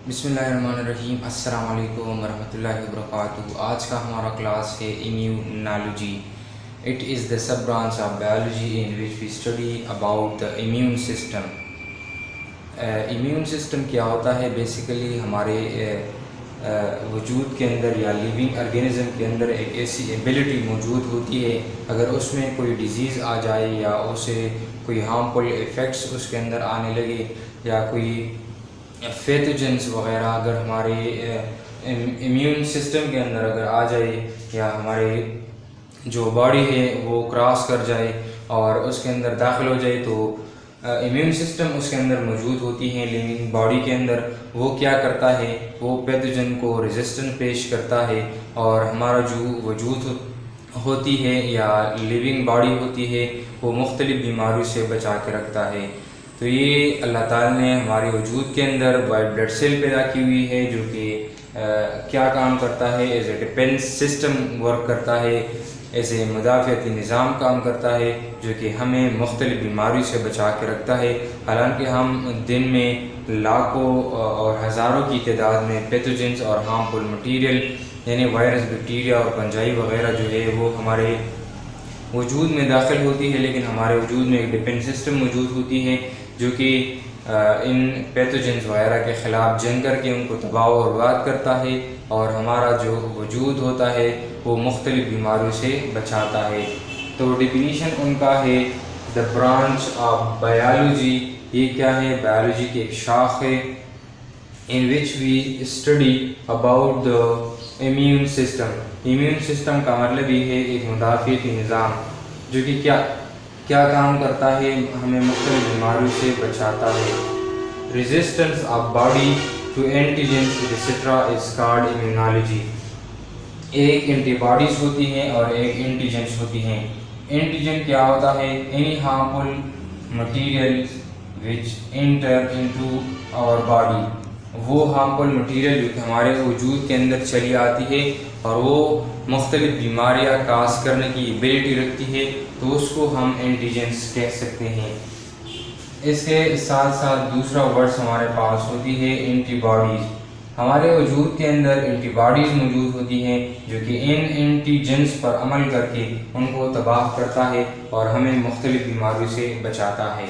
बिस्मिल्लाहिर्रहमानिर्रहीम। अस्सलाम वालेकुम वरहमतुल्लाहि वबरकातुहू। आज का हमारा क्लास है immunology. It is the sub branch of biology in which we study about the immune system. Immune system क्या होता है? बेसिकली हमारे वजूद के अंदर या लिविंग ऑर्गेनिज्म के अंदर एक ऐसी एबिलिटी मौजूद होती है, अगर उसमें कोई डिज़ीज़ आ जाए या उसे कोई हार्मफुल इफ़ेक्ट्स उसके अंदर आने लगे या कोई पैथोजेंस वगैरह अगर हमारे इम्यून सिस्टम के अंदर अगर आ जाए या हमारे जो बॉडी है वो क्रॉस कर जाए और उसके अंदर दाखिल हो जाए, तो इम्यून सिस्टम उसके अंदर मौजूद होती है लिविंग बॉडी के अंदर। वो क्या करता है, वो पैथोजन को रेजिस्टेंस पेश करता है और हमारा जो वजूद होती है या लिविंग बॉडी होती है वो मुख्तलिफ बीमारियों से बचा के रखता है। तो ये अल्लाह ताला ने हमारे वजूद के अंदर वाइट ब्लड सेल पैदा की हुई है, जो कि क्या काम करता है, as a defence system work करता है, एज ए मुदाफ़ियाती निज़ाम काम करता है, जो कि हमें मुख्तलिफ बीमारियों से बचा के रखता है। हालांकि हम दिन में लाखों और हज़ारों की तादाद में पैथोजेंस और हार्मफुल मटीरियल यानी वायरस, बैक्टीरिया और फंजाई वगैरह जो है वो हमारे वजूद में दाखिल होती है, लेकिन हमारे वजूद में एक डिफेंस सिस्टम मौजूद होती है जो कि इन पैथोजेंस वगैरह के ख़िलाफ़ जंग करके उनको तबाह और बर्बाद करता है और हमारा जो वजूद होता है वो मुख्तलिफ बीमारियों से बचाता है। तो डिफिनीशन उनका है द ब्रांच ऑफ बायोलॉजी। ये क्या है? बायोलॉजी की एक शाख है in which we study about the immune system. Immune system का मतलब ये है एक मुदाफ़ियाती निज़ाम जो कि क्या काम करता है, हमें मुख्तलिफ बीमारियों से बचाता है। Resistance of body to antigens etcetera is called immunology. एक एंटीबॉडीज़ होती हैं और एक एंटीजेंस होती हैं। एंटीजन क्या होता है? Any harmful material which enter into our body. वो हार्मफुल मटीरियल जो कि हमारे वजूद के अंदर चली आती है और वो मुख्तलिफ बीमारियाँ काज करने की एबिलिटी रखती है, तो उसको हम एंटीजेंस कह सकते हैं। इसके साथ साथ दूसरा वर्ड्स हमारे पास होती है एंटीबॉडीज़। हमारे वजूद के अंदर एंटीबॉडीज़ मौजूद होती हैं जो कि इन एंटीजेंस पर अमल करके उनको तबाह करता है और हमें मुख्तलिफ बीमारियों से बचाता है।